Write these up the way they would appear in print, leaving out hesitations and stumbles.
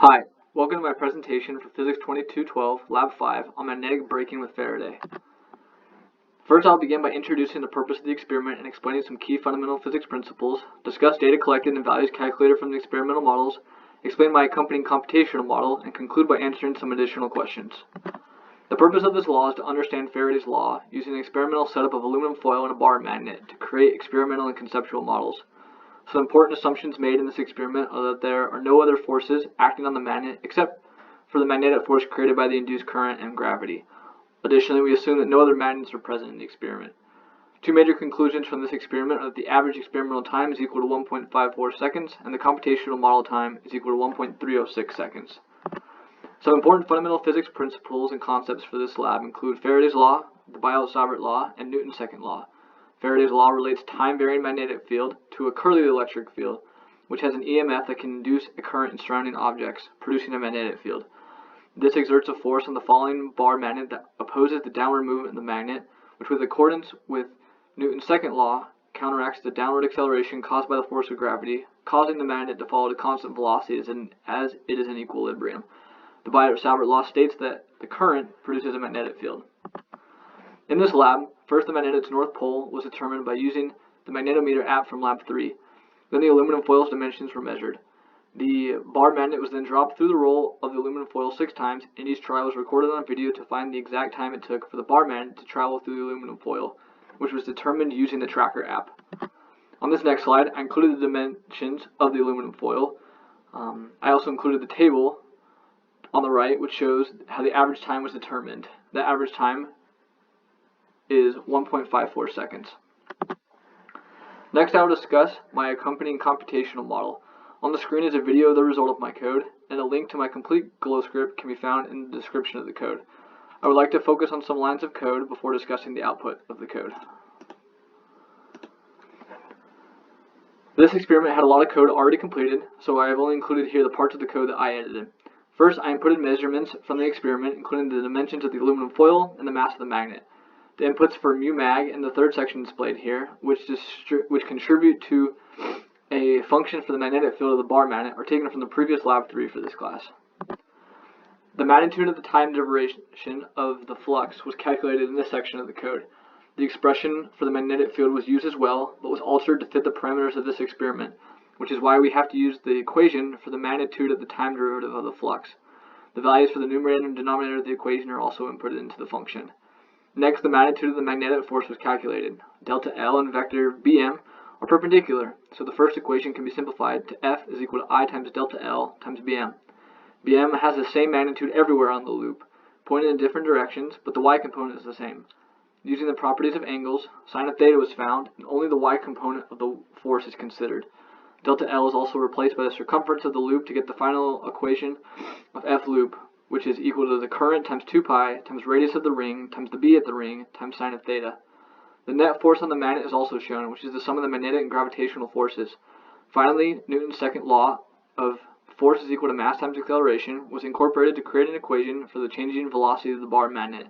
Hi, welcome to my presentation for Physics 2212, Lab 5, on magnetic braking with Faraday. First, I'll begin by introducing the purpose of the experiment and explaining some key fundamental physics principles, discuss data collected and values calculated from the experimental models, explain my accompanying computational model, and conclude by answering some additional questions. The purpose of this law is to understand Faraday's law using an experimental setup of aluminum foil and a bar magnet to create experimental and conceptual models. Some important assumptions made in this experiment are that there are no other forces acting on the magnet except for the magnetic force created by the induced current and gravity. Additionally, we assume that no other magnets are present in the experiment. Two major conclusions from this experiment are that the average experimental time is equal to 1.54 seconds and the computational model time is equal to 1.306 seconds. Some important fundamental physics principles and concepts for this lab include Faraday's law, the Biot-Savart law, and Newton's second law. Faraday's law relates time-varying magnetic field to a curly electric field, which has an EMF that can induce a current in surrounding objects, producing a magnetic field. This exerts a force on the falling bar magnet that opposes the downward movement of the magnet, which, with accordance with Newton's second law, counteracts the downward acceleration caused by the force of gravity, causing the magnet to follow at a constant velocity as it is in equilibrium. The Biot-Savart law states that the current produces a magnetic field. In this lab, first the magnet's north pole was determined by using the magnetometer app from Lab 3. Then the aluminum foil's dimensions were measured. The bar magnet was then dropped through the roll of the aluminum foil 6 times, and each try was recorded on video to find the exact time it took for the bar magnet to travel through the aluminum foil, which was determined using the tracker app. On this next slide, I included the dimensions of the aluminum foil. I also included the table on the right, which shows how the average time was determined. The average time is 1.54 seconds. Next, I will discuss my accompanying computational model. On the screen is a video of the result of my code, and a link to my complete glow script can be found in the description of the code. I would like to focus on some lines of code before discussing the output of the code. This experiment had a lot of code already completed, so I have only included here the parts of the code that I edited. First, I inputted measurements from the experiment, including the dimensions of the aluminum foil and the mass of the magnet. The inputs for mu mag in the third section displayed here, which contribute to a function for the magnetic field of the bar magnet, are taken from the previous Lab 3 for this class. The magnitude of the time duration of the flux was calculated in this section of the code. The expression for the magnetic field was used as well, but was altered to fit the parameters of this experiment, which is why we have to use the equation for the magnitude of the time derivative of the flux. The values for the numerator and denominator of the equation are also inputted into the function. Next, the magnitude of the magnetic force was calculated. Delta L and vector Bm are perpendicular, so the first equation can be simplified to F is equal to I times delta L times Bm. Bm has the same magnitude everywhere on the loop, pointing in different directions, but the y component is the same. Using the properties of angles, sine of theta was found, and only the y component of the force is considered. Delta L is also replaced by the circumference of the loop to get the final equation of F loop, which is equal to the current times 2 pi times radius of the ring times the b at the ring times sine of theta. The net force on the magnet is also shown, which is the sum of the magnetic and gravitational forces. Finally, Newton's second law of force is equal to mass times acceleration was incorporated to create an equation for the changing velocity of the bar magnet.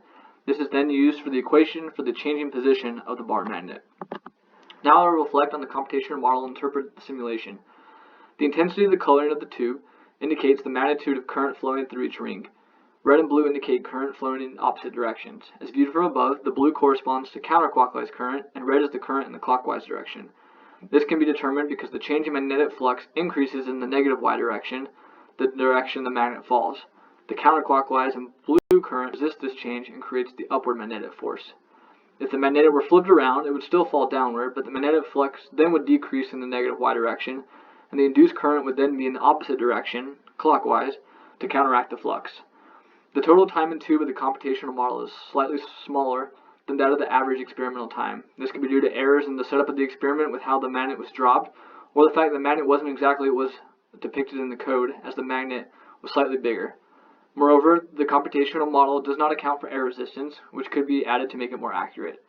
This is then used for the equation for the changing position of the bar magnet. Now I will reflect on the computational model and interpret the simulation. The intensity of the coloring of the tube indicates the magnitude of current flowing through each ring. Red and blue indicate current flowing in opposite directions. As viewed from above, the blue corresponds to counterclockwise current, and red is the current in the clockwise direction. This can be determined because the change in magnetic flux increases in the negative y direction, the direction the magnet falls. The counterclockwise and blue current resist this change and creates the upward magnetic force. If the magnet were flipped around, it would still fall downward, but the magnetic flux then would decrease in the negative y direction, and the induced current would then be in the opposite direction, clockwise, to counteract the flux. The total time in tube of the computational model is slightly smaller than that of the average experimental time. This could be due to errors in the setup of the experiment with how the magnet was dropped, or the fact that the magnet wasn't exactly what was depicted in the code, as the magnet was slightly bigger. Moreover, the computational model does not account for air resistance, which could be added to make it more accurate.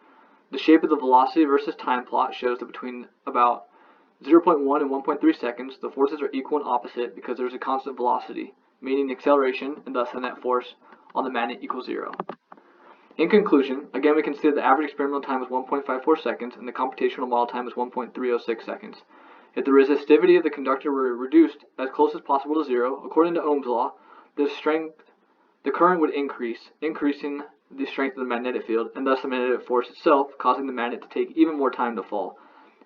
The shape of the velocity versus time plot shows that between about 0.1 and 1.3 seconds, the forces are equal and opposite because there is a constant velocity, meaning the acceleration, and thus the net force, on the magnet equals 0. In conclusion, again we can see that the average experimental time is 1.54 seconds and the computational model time is 1.306 seconds. If the resistivity of the conductor were reduced as close as possible to zero, according to Ohm's law, the current would increase, increasing the strength of the magnetic field, and thus the magnetic force itself, causing the magnet to take even more time to fall.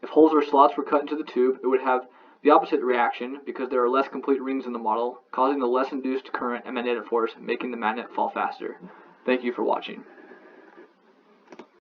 If holes or slots were cut into the tube, it would have the opposite reaction because there are less complete rings in the model, causing the less induced current and magnetic force, making the magnet fall faster. Thank you for watching.